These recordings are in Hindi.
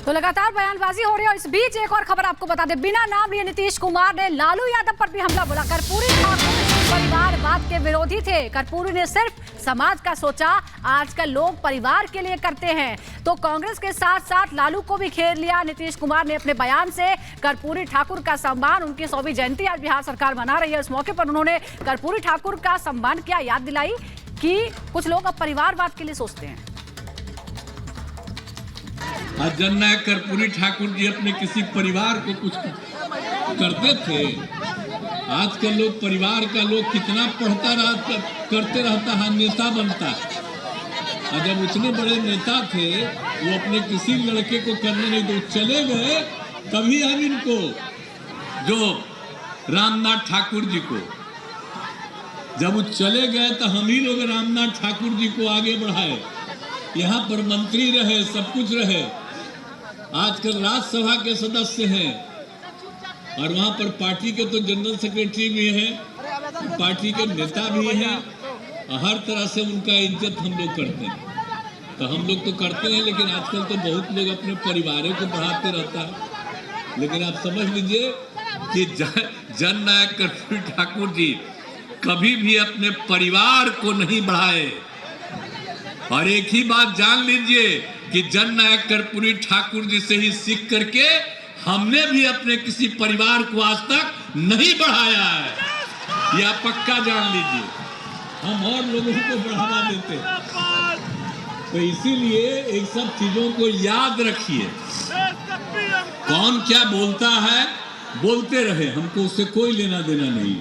तो लगातार बयानबाजी हो रही है और इस बीच एक और खबर आपको बता दें, बिना नाम लिए नीतीश कुमार ने लालू यादव पर भी हमला बोला। कर्पूरी ठाकुर परिवारवाद के विरोधी थे। कर्पूरी ने सिर्फ समाज का सोचा, आजकल लोग परिवार के लिए करते हैं। तो कांग्रेस के साथ साथ लालू को भी घेर लिया नीतीश कुमार ने अपने बयान से। कर्पूरी ठाकुर का सम्मान, उनकी 100वीं जयंती आज बिहार सरकार मना रही है, इस मौके पर उन्होंने कर्पूरी ठाकुर का सम्मान किया, याद दिलाई कि कुछ लोग अब परिवारवाद के लिए सोचते हैं। आज जननायक कर्पूरी ठाकुर जी अपने किसी परिवार को कुछ करते थे। आजकल लोग परिवार का लोग कितना करते रहता है, नेता बनता है। और जब उतने बड़े नेता थे वो अपने किसी लड़के को करने नहीं दो, चले गए। तभी हम इनको, जो रामनाथ ठाकुर जी को, जब वो चले गए तो हम ही लोग रामनाथ ठाकुर जी को आगे बढ़ाए। यहाँ पर मंत्री रहे, सब कुछ रहे। आजकल राज्यसभा के सदस्य हैं और वहाँ पर पार्टी के तो जनरल सेक्रेटरी भी हैं, पार्टी के नेता भी हैं। हर तरह से उनका इज्जत हम लोग करते हैं। तो हम लोग तो करते हैं, लेकिन आजकल तो बहुत लोग अपने परिवारों को बढ़ाते रहता है। लेकिन आप समझ लीजिए कि जननायक कर्पूरी ठाकुर जी कभी भी अपने परिवार को नहीं बढ़ाए। और एक ही बात जान लीजिए कि जननायक कर्पूरी ठाकुर जी से ही सीख करके हमने भी अपने किसी परिवार को आज तक नहीं बढ़ाया है। यह पक्का जान लीजिए, हम और लोगों को बढ़ावा देते हैं। तो इसीलिए इन सब चीजों को याद रखिए। कौन क्या बोलता है, बोलते रहे, हमको उससे कोई लेना देना नहीं।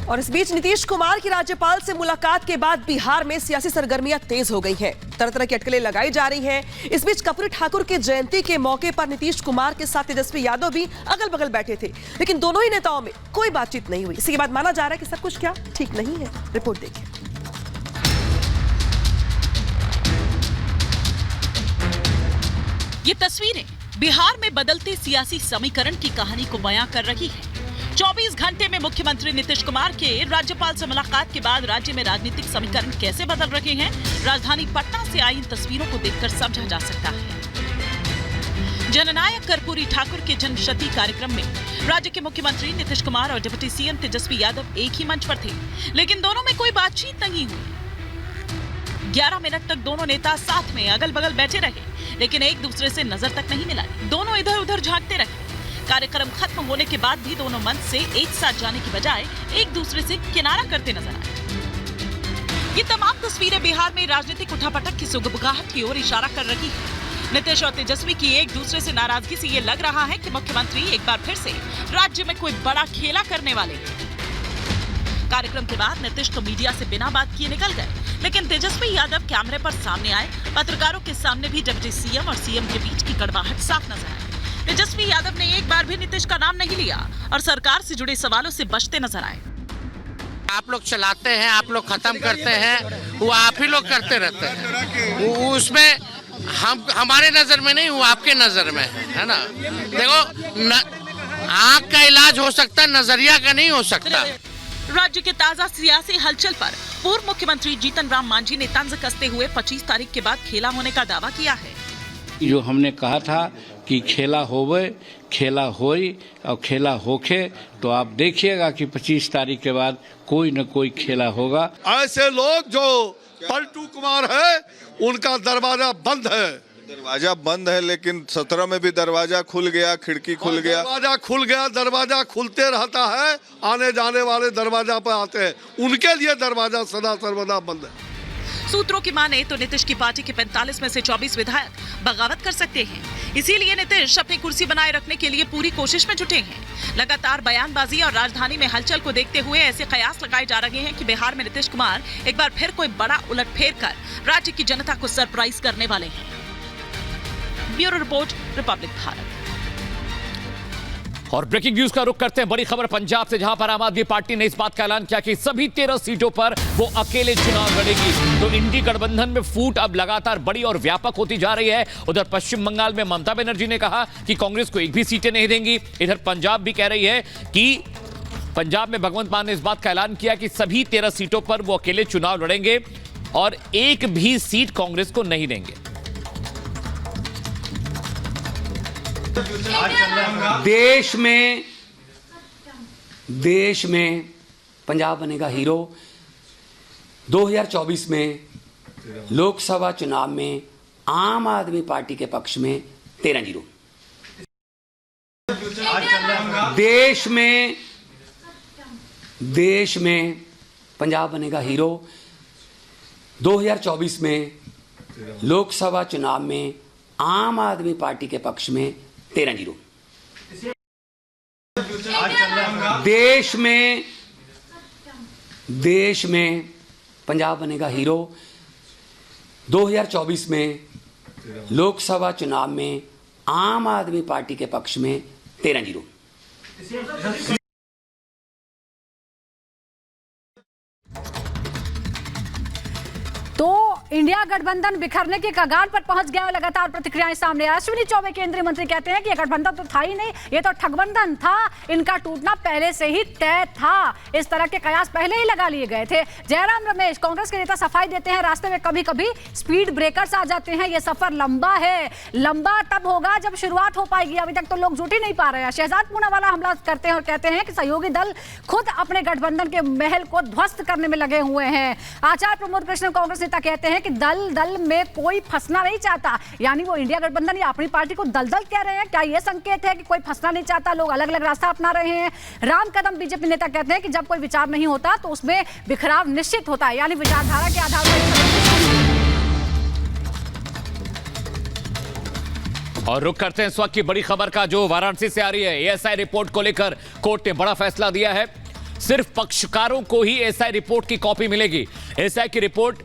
और इस बीच नीतीश कुमार की राज्यपाल से मुलाकात के बाद बिहार में सियासी सरगर्मियां तेज हो गई हैं। तरह तरह की अटकलें लगाई जा रही हैं। इस बीच कर्पूरी ठाकुर के जयंती के मौके पर नीतीश कुमार के साथ तेजस्वी यादव भी अगल बगल बैठे थे, लेकिन दोनों ही नेताओं में कोई बातचीत नहीं हुई। इसी के बाद माना जा रहा है कि सब कुछ क्या ठीक नहीं है। रिपोर्ट देखिए। ये तस्वीरें बिहार में बदलते सियासी समीकरण की कहानी को बयां कर रही है। 24 घंटे में मुख्यमंत्री नीतीश कुमार के राज्यपाल से मुलाकात के बाद राज्य में राजनीतिक समीकरण कैसे बदल रहे हैं, राजधानी पटना से आई इन तस्वीरों को देखकर समझा जा सकता है। जननायक कर्पूरी ठाकुर के जन्मशती कार्यक्रम में राज्य के मुख्यमंत्री नीतीश कुमार और डिप्टी सीएम तेजस्वी यादव एक ही मंच पर थे, लेकिन दोनों में कोई बातचीत नहीं हुई। 11 मिनट तक दोनों नेता साथ में अगल बगल बैठे रहे, लेकिन एक दूसरे से नजर तक नहीं मिलाई। दोनों इधर उधर झांकते रहे। कार्यक्रम खत्म होने के बाद भी दोनों मंच से एक साथ जाने की बजाय एक दूसरे से किनारा करते नजर आए। ये तमाम तस्वीरें बिहार में राजनीतिक उठापटक की सुगबुगाहट की ओर इशारा कर रही है। नीतीश और तेजस्वी की एक दूसरे से नाराजगी से ये लग रहा है कि मुख्यमंत्री एक बार फिर से राज्य में कोई बड़ा खेला करने वाले हैं। कार्यक्रम के बाद नीतीश तो मीडिया से बिना बात किए निकल गए, लेकिन तेजस्वी यादव कैमरे पर सामने आए। पत्रकारों के सामने भी डिप्टी सीएम और सीएम के बीच की कड़वाहट साफ नजर आई। तेजस्वी यादव ने एक बार भी नीतीश का नाम नहीं लिया और सरकार से जुड़े सवालों से बचते नजर आए। आप लोग चलाते हैं, आप लोग खत्म करते हैं, वो आप ही लोग करते रहते हैं। उसमें हमारे नजर में नहीं, वो आपके नजर में है ना। देखो, आंख का इलाज हो सकता है, नजरिया का नहीं हो सकता। राज्य के ताजा सियासी हलचल पर पूर्व मुख्यमंत्री जीतन राम मांझी ने तंज कसते हुए 25 तारीख के बाद खेला होने का दावा किया है। जो हमने कहा था कि खेला होवे, खेला होई और खेला होके, तो आप देखिएगा कि 25 तारीख के बाद कोई न कोई खेला होगा। ऐसे लोग जो पलटू कुमार है, उनका दरवाजा बंद है। दरवाजा बंद है, लेकिन 17 में भी दरवाजा खुल गया, खिड़की खुल गया। दरवाजा खुल गया, दरवाजा खुलते रहता है। आने जाने वाले दरवाजा पर आते हैं, उनके लिए दरवाजा सदा सर्वदा बंद है। सूत्रों की माने तो नीतीश की पार्टी के 45 में से 24 विधायक बगावत कर सकते हैं। इसीलिए नीतीश अपनी कुर्सी बनाए रखने के लिए पूरी कोशिश में जुटे हैं। लगातार बयानबाजी और राजधानी में हलचल को देखते हुए ऐसे कयास लगाए जा रहे हैं कि बिहार में नीतीश कुमार एक बार फिर कोई बड़ा उलटफेर कर राज्य की जनता को सरप्राइज करने वाले हैं। Bureau report, Republic Bharat. और ब्रेकिंग न्यूज का रुख करते हैं बड़ी खबर पंजाब से, जहां पर आम आदमी पार्टी ने इस बात का ऐलान किया कि सभी 13 सीटों पर वो अकेले चुनाव लड़ेगी। तो इंडी गठबंधन में फूट अब लगातार बड़ी और व्यापक होती जा रही है। उधर पश्चिम बंगाल में ममता बनर्जी ने कहा कि कांग्रेस को एक भी सीटें नहीं देंगी। इधर पंजाब भी कह रही है कि पंजाब में भगवंत मान ने इस बात का ऐलान किया कि सभी 13 सीटों पर वो अकेले चुनाव लड़ेंगे और एक भी सीट कांग्रेस को नहीं देंगे। देश में पंजाब बनेगा हीरो। 2024 में लोकसभा चुनाव में आम आदमी पार्टी के पक्ष में 13-0। देश में पंजाब बनेगा हीरो। 2024 में लोकसभा चुनाव में आम आदमी पार्टी के पक्ष में 13-0। देश में पंजाब बनेगा हीरो। 2024 में लोकसभा चुनाव में आम आदमी पार्टी के पक्ष में 13-0। तो इंडिया गठबंधन बिखरने के कगार पर पहुंच गया और लगातार प्रतिक्रियाएं सामने आ। अश्विनी चौबे केंद्रीय मंत्री कहते हैं कि ये गठबंधन तो था ही नहीं, ये तो ठगबंधन था, इनका टूटना पहले से ही तय था। इस तरह के कयास पहले ही लगा लिए गए थे। जयराम रमेश कांग्रेस के नेता सफाई देते हैं, रास्ते में कभी कभी स्पीड ब्रेकर्स आ जाते हैं, ये सफर लंबा है, लंबा तब होगा जब शुरुआत हो पाएगी, अभी तक तो लोग जुट ही नहीं पा रहे हैं। शहजाद पूनावाला हमला करते हैं और कहते हैं कि सहयोगी दल खुद अपने गठबंधन के महल को ध्वस्त करने में लगे हुए हैं। आचार्य प्रमोद कृष्ण कांग्रेस नेता कहते हैं कि दल में कोई फंसना नहीं चाहता, यानी वो इंडिया गठबंधन या अपनी पार्टी को दलदल कह रहे हैं। क्या ये संकेत है कि कोई फंसना नहीं चाहता, लोग अलग अलग रास्ता अपना रहे हैं? राम कदम बीजेपी नेता कहते हैं कि जब कोई विचार नहीं होता तो उसमें बिखराव निश्चित होता है, यानी विचारधारा के आधार पर। और रुक करते हैं इस वक्त की बड़ी खबर का, जो वाराणसी से आ रही है। एएसआई रिपोर्ट को लेकर कोर्ट ने बड़ा फैसला दिया है। सिर्फ पक्षकारों को ही एएसआई रिपोर्ट की कॉपी मिलेगी। एएसआई की रिपोर्ट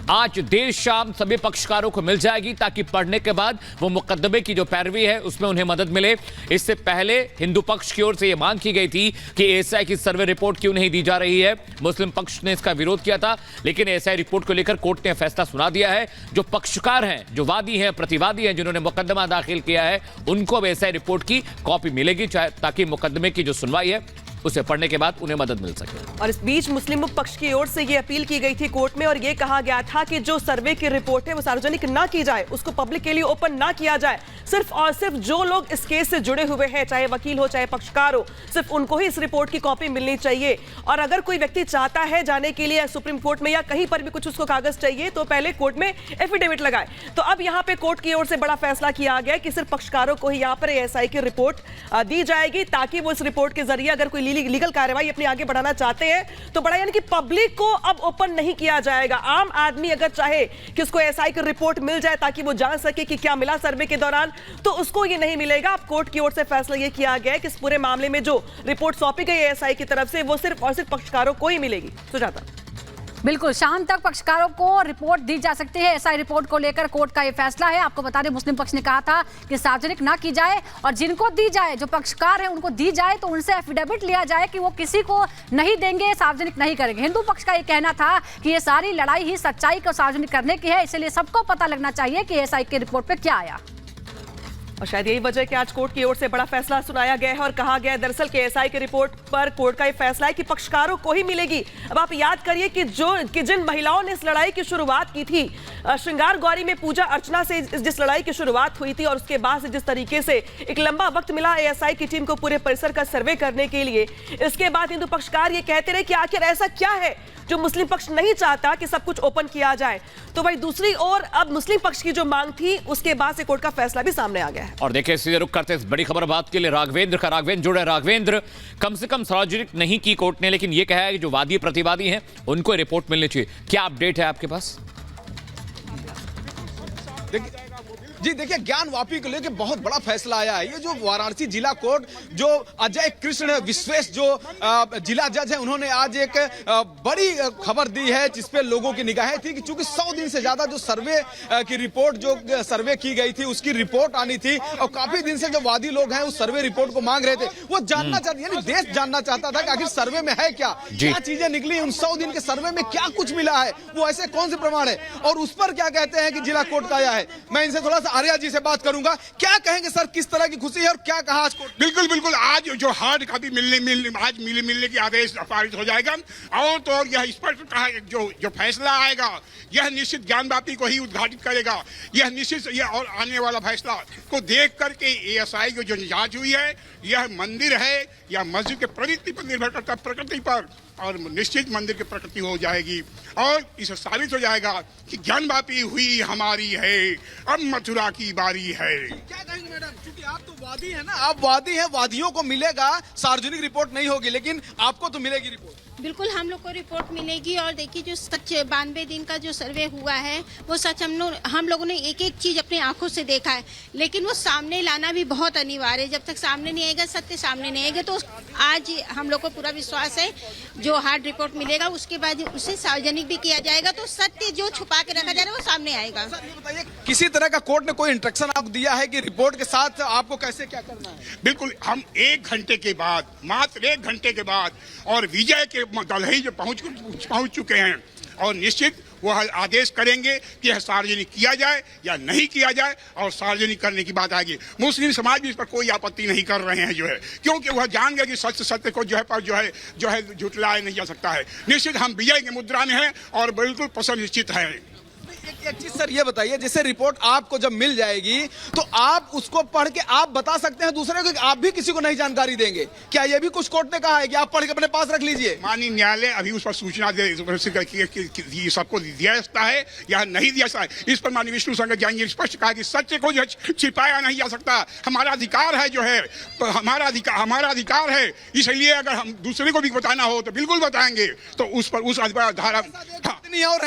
आज देर शाम सभी पक्षकारों को मिल जाएगी, ताकि पढ़ने के बाद वो मुकदमे की जो पैरवी है उसमें उन्हें मदद मिले। इससे पहले हिंदू पक्ष की ओर से यह मांग की गई थी कि एएसआई की सर्वे रिपोर्ट क्यों नहीं दी जा रही है। मुस्लिम पक्ष ने इसका विरोध किया था, लेकिन एएसआई रिपोर्ट को लेकर कोर्ट ने फैसला सुना दिया है। जो पक्षकार हैं, जो वादी हैं, प्रतिवादी हैं, जिन्होंने मुकदमा दाखिल किया है, उनको अब एएसआई रिपोर्ट की कॉपी मिलेगी, ताकि मुकदमे की जो सुनवाई है उसे पढ़ने के बाद उन्हें मदद मिल सके। और इस बीच मुस्लिम पक्ष की ओर से ये अपील की गई थी कोर्ट में, और ये कहा गया था कि जो सर्वे की रिपोर्ट है वो सार्वजनिक ना की जाए, उसको पब्लिक के लिए ओपन ना किया जाए। सिर्फ और सिर्फ जो लोग इस केस से जुड़े हुए हैं, चाहे वकील हो चाहे पक्षकार हो, सिर्फ उनको ही इस रिपोर्ट की कॉपी मिलनी चाहिए। और अगर कोई व्यक्ति चाहता है जाने के लिए सुप्रीम कोर्ट में या कहीं पर भी कुछ उसको कागज चाहिए, तो पहले कोर्ट में एफिडेविट लगाए। तो अब यहाँ पे कोर्ट की ओर से बड़ा फैसला किया गया कि सिर्फ पक्षकारों को ही यहाँ पर एएसआई की रिपोर्ट दी जाएगी, ताकि वो इस रिपोर्ट के जरिए अगर कोई लीगल कार्रवाई अपनी आगे बढ़ाना चाहते हैं तो बड़ा, यानी कि पब्लिक को अब ओपन नहीं किया जाएगा। आम आदमी अगर चाहे कि उसको एएसआई की रिपोर्ट मिल जाए ताकि वो जान सके कि क्या मिला सर्वे के दौरान, तो उसको ये नहीं मिलेगा। अब कोर्ट की ओर से फैसला ये किया गया है कि इस पूरे मामले में जो रिपोर्ट सौंपी गई एएसआई की तरफ से वो सिर्फ और सिर्फ पक्षकारों को ही मिलेगी। सुजाता, बिल्कुल, शाम तक पक्षकारों को रिपोर्ट दी जा सकती है। एएसआई रिपोर्ट को लेकर कोर्ट का यह फैसला है। आपको बता दें, मुस्लिम पक्ष ने कहा था कि सार्वजनिक ना की जाए, और जिनको दी जाए, जो पक्षकार है उनको दी जाए, तो उनसे एफिडेविट लिया जाए कि वो किसी को नहीं देंगे, सार्वजनिक नहीं करेंगे। हिंदू पक्ष का ये कहना था कि ये सारी लड़ाई ही सच्चाई को सार्वजनिक करने की है, इसलिए सबको पता लगना चाहिए कि एएसआई की रिपोर्ट पे क्या आया। और शायद यही वजह कि आज कोर्ट की ओर से बड़ा फैसला सुनाया गया है और कहा गया है दरअसल कि एएसआई की रिपोर्ट पर कोर्ट का ये फैसला है कि पक्षकारों को ही मिलेगी। अब आप याद करिए कि जिन महिलाओं ने इस लड़ाई की शुरुआत की थी, श्रृंगार गौरी में पूजा अर्चना से जिस लड़ाई की शुरुआत हुई थी, और उसके बाद से जिस तरीके से एक लंबा वक्त मिला एएसआई की टीम को पूरे परिसर का सर्वे करने के लिए, इसके बाद हिंदू पक्षकार ये कहते रहे कि आखिर ऐसा क्या है जो मुस्लिम पक्ष नहीं चाहता कि सब कुछ ओपन किया जाए। तो भाई दूसरी ओर अब मुस्लिम पक्ष की जो मांग थी, उसके बाद से कोर्ट का फैसला भी सामने आ गया है। और देखिए, सीधे रुक करते हैं बड़ी खबर बात के लिए राघवेंद्र जुड़े। राघवेंद्र, कम से कम सार्वजनिक नहीं की कोर्ट ने, लेकिन यह कहा है कि जो वादी प्रतिवादी हैं उनको रिपोर्ट मिलनी चाहिए। क्या अपडेट है आपके पास? जी देखिए, ज्ञान वापी को लेकर बहुत बड़ा फैसला आया है। ये जो वाराणसी जिला कोर्ट, जो अजय कृष्ण विश्वेश जो जिला जज है, उन्होंने आज एक बड़ी खबर दी है, जिसपे लोगों की निगाहें थी कि चूंकि 100 दिन से ज्यादा जो सर्वे की रिपोर्ट जो सर्वे की गई थी उसकी रिपोर्ट आनी थी, और काफी दिन से जो वादी लोग हैं उस सर्वे रिपोर्ट को मांग रहे थे। वो जानना चाहते, यानी देश जानना चाहता था कि आखिर सर्वे में है क्या चीजें निकली, उन 100 दिन के सर्वे में क्या कुछ मिला है, वो ऐसे कौन से प्रमाण है, और उस पर क्या कहते हैं कि जिला कोर्ट का आया है। मैं इनसे थोड़ा सा आर्या जी से बात करूंगा। क्या कहेंगे सर, किस तरह की खुशी है और क्या कहा आज कोर्ट? बिल्कुल बिल्कुल, आज जो हार्ड कॉपी मिलने की आदेश पारित हो जाएगा और तो और यह स्पष्ट कहा जो फैसला आएगा यह निश्चित ज्ञानवापी को ही उद्घाटित करेगा। यह निश्चित यह और आने वाला फैसला को देख करके एएसआई की जो जांच हुई है यह मंदिर है या मस्जिद के प्रवृत्ति पर निर्भर करता, प्रकृति पर, और निश्चित मंदिर की प्रकृति हो जाएगी और इसे साबित हो जाएगा कि ज्ञानवापी हुई हमारी है, अब मथुरा की बारी है। क्या कहेंगे मैडम, क्योंकि आप तो वादी है ना, आप वादी हैं, वादियों को मिलेगा, सार्वजनिक रिपोर्ट नहीं होगी लेकिन आपको तो मिलेगी रिपोर्ट। बिल्कुल हम लोग को रिपोर्ट मिलेगी और देखिए जो सच 92 दिन का जो सर्वे हुआ है वो सच हम लोगों ने एक एक चीज अपनी आंखों से देखा है, लेकिन वो सामने लाना भी बहुत अनिवार्य है। जब तक सामने नहीं आएगा, सत्य सामने नहीं आएगा, तो आज हम लोग को पूरा विश्वास है जो हार्ड रिपोर्ट मिलेगा उसके बाद उसे सार्वजनिक भी किया जाएगा, तो सत्य जो छुपा के रखा जा रहा है वो सामने आएगा। बताइए, किसी तरह का कोर्ट ने कोई इंस्ट्रक्शन आपको दिया है कि रिपोर्ट के साथ आपको कैसे क्या करना है? बिल्कुल, हम 1 घंटे के बाद, मात्र 1 घंटे के बाद, और विजय के दलहई जो पहुंच चुके हैं और निश्चित वह आदेश करेंगे कि यह सार्वजनिक किया जाए या नहीं किया जाए, और सार्वजनिक करने की बात आएगी। मुस्लिम समाज भी इस पर कोई आपत्ति नहीं कर रहे हैं जो है, क्योंकि वह जान गए कि सत्य को जो है झुटलाया नहीं जा सकता है। निश्चित हम विजय की मुद्रा में हैं और बिल्कुल पसंद निश्चित है। एक चीज सर ये बताइए, जैसे रिपोर्ट आपको जब मिल जाएगी तो आप उसको पढ़ के आप बता सकते हैं दूसरे को, आप भी किसी को नहीं जानकारी देंगे क्या? ये भी कुछ कोर्ट ने कहा है कि आप पढ़ के अपने पास रख लीजिए? माननीय न्यायालय अभी उस पर सूचना सबको दिया जाता है या नहीं दिया जाता है, इस पर माननीय विष्णु शंकर जैन जी स्पष्ट कहा कि सत्य को जो छिपाया नहीं जा सकता, हमारा अधिकार है, जो है हमारा अधिकार है, इसलिए अगर हम दूसरे को भी बताना हो तो बिल्कुल बताएंगे। तो उस पर उस धारा और